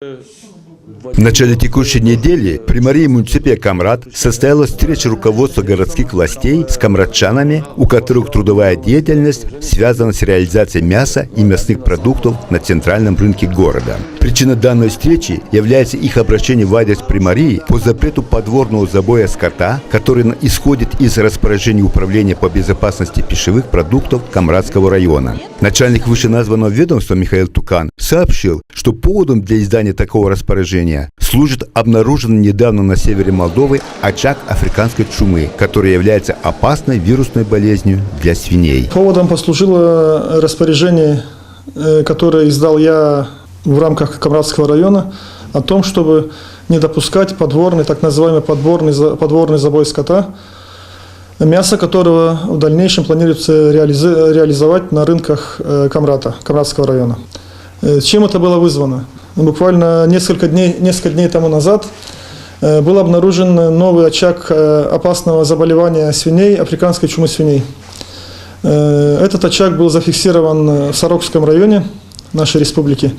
В начале текущей недели при мэрии муниципе Камрат состоялась встреча руководства городских властей с камратчанами, у которых трудовая деятельность связана с реализацией мяса и мясных продуктов на центральном рынке города. Причиной данной встречи является их обращение в адрес примарии по запрету подворного забоя скота, который исходит из распоряжения Управления по безопасности пищевых продуктов Камратского района. Начальник вышеназванного ведомства Михаил Тукан сообщил, что поводом для издания такого распоряжения служит обнаруженный недавно на севере Молдовы очаг африканской чумы, который является опасной вирусной болезнью для свиней. Поводом послужило распоряжение, которое издал я в рамках Камратского района, о том, чтобы не допускать подворный, так называемый подворный забой скота, мясо которого в дальнейшем планируется реализовать на рынках Камратского района. Чем это было вызвано? Буквально несколько дней тому назад был обнаружен новый очаг опасного заболевания свиней, африканской чумы свиней. Этот очаг был зафиксирован в Сорокском районе нашей республики.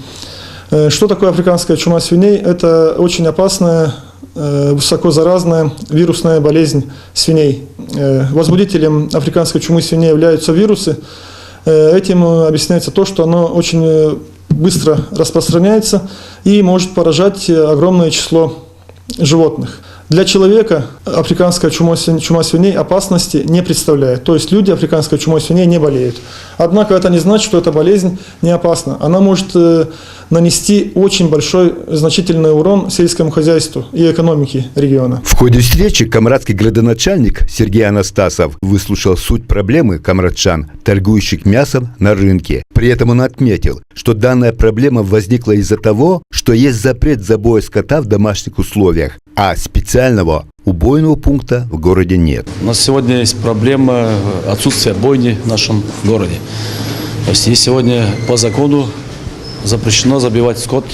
Что такое африканская чума свиней? Это очень опасная, высоко заразная вирусная болезнь свиней. Возбудителем африканской чумы свиней являются вирусы. Этим объясняется то, что оно очень быстро распространяется и может поражать огромное число животных. Для человека африканская чума свиней опасности не представляет. То есть люди африканской чумой свиней не болеют. Однако это не значит, что эта болезнь не опасна. Она может нанести очень большой, значительный урон сельскому хозяйству и экономике региона. В ходе встречи камратский градоначальник Сергей Анастасов выслушал суть проблемы камратчан, торгующих мясом на рынке. При этом он отметил, что данная проблема возникла из-за того, что есть запрет забоя скота в домашних условиях, а специального убойного пункта в городе нет. У нас сегодня есть проблема отсутствия бойни в нашем городе. То есть сегодня по закону запрещено забивать скот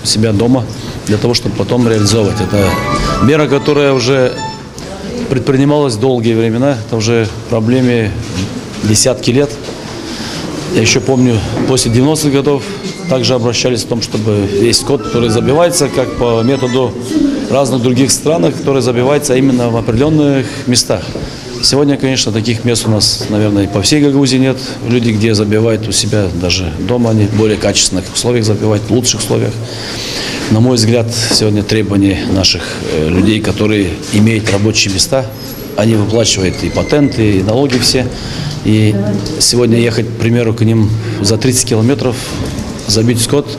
у себя дома для того, чтобы потом реализовывать. Это мера, которая уже предпринималась долгие времена. Это уже проблеме десятки лет. Я еще помню, после 90-х годов также обращались в том, чтобы есть скот, который забивается, как по методу разных других стран, который забивается именно в определенных местах. Сегодня, конечно, таких мест у нас, наверное, по всей Гагаузии нет. Люди, где забивают у себя даже дома, они в более качественных условиях забивают, в лучших условиях. На мой взгляд, сегодня требования наших людей, которые имеют рабочие места, они выплачивают и патенты, и налоги все. И сегодня ехать, к примеру, к ним за 30 километров, забить скот,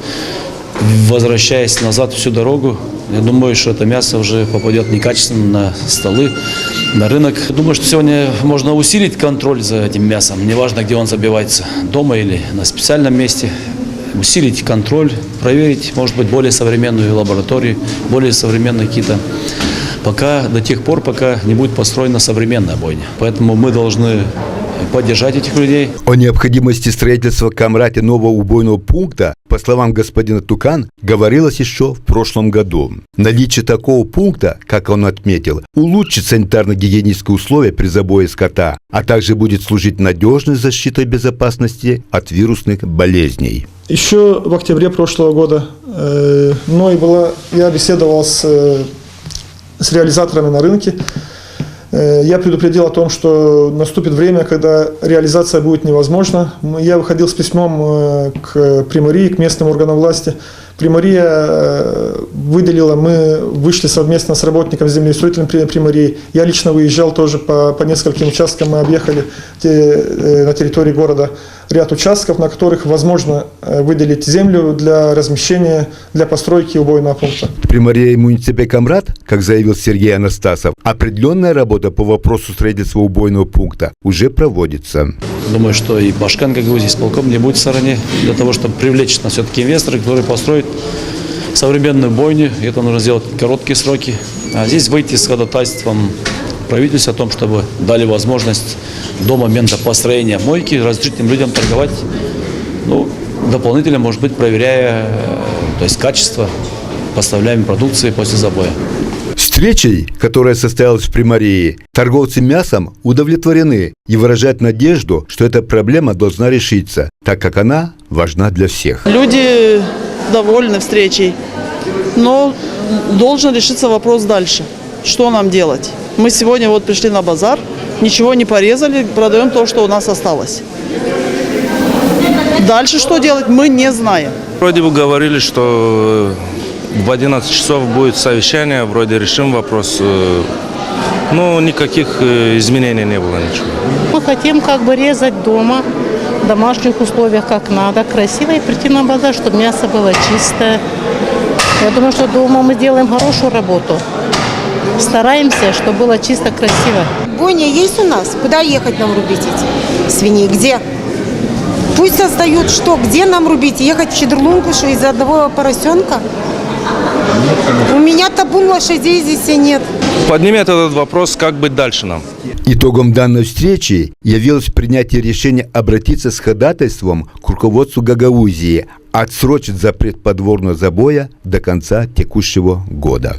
возвращаясь назад всю дорогу, я думаю, что это мясо уже попадет некачественно на столы, на рынок. Думаю, что сегодня можно усилить контроль за этим мясом, неважно, где он забивается, дома или на специальном месте. Усилить контроль, проверить, может быть, более современную лабораторию, более современные какие-то. До тех пор, пока не будет построена современная бойня. Поэтому мы должны поддержать этих людей. О необходимости строительства в Камрате нового убойного пункта, по словам господина Тукан, говорилось еще в прошлом году. Наличие такого пункта, как он отметил, улучшит санитарно-гигиенические условия при забое скота, а также будет служить надежной защитой безопасности от вирусных болезней. Еще в октябре прошлого года я беседовал с реализаторами на рынке. Я предупредил о том, что наступит время, когда реализация будет невозможна. Я выходил с письмом к примарии, к местным органам власти. Примария выделила, мы вышли совместно с работником землеустроительной примарии. Я лично выезжал тоже по нескольким участкам, мы объехали на территории города ряд участков, на которых возможно выделить землю для размещения, для постройки убойного пункта. В примарии муниципе Камрат, как заявил Сергей Анастасов, определенная работа по вопросу строительства убойного пункта уже проводится. Думаю, что и Башкан Гагаузии исполком не будет в стороне для того, чтобы привлечь нас все-таки инвесторы, которые построят современную бойню. Это нужно сделать в короткие сроки. А здесь выйти с ходатайством правительства о том, чтобы дали возможность до момента построения мойки разрешить людям торговать, дополнительно, может быть, проверяя качество поставляемой продукции после забоя. Встречей, которая состоялась в примарии, торговцы мясом удовлетворены и выражают надежду, что эта проблема должна решиться, так как она важна для всех. Люди довольны встречей. но должен решиться вопрос дальше. Что нам делать? Мы сегодня вот пришли на базар, ничего не порезали, продаем то, что у нас осталось. Дальше что делать, мы не знаем. Вроде бы говорили, что в 11 часов будет совещание, вроде решим вопрос. Но никаких изменений не было, ничего. Мы хотим как бы резать дома, в домашних условиях как надо, красиво и прийти на базар, чтобы мясо было чистое. Я думаю, что дома мы делаем хорошую работу. Стараемся, чтобы было чисто, красиво. Бойня есть у нас? Куда ехать нам рубить эти свиней? Где? Пусть создают что? Где нам рубить? Ехать в Щедрулунку, что из-за одного поросенка? У меня табун лошадей здесь и нет. Поднимет этот вопрос, как быть дальше нам. Итогом данной встречи явилось принятие решения обратиться с ходатайством к руководству Гагаузии отсрочить запрет подворного забоя до конца текущего года.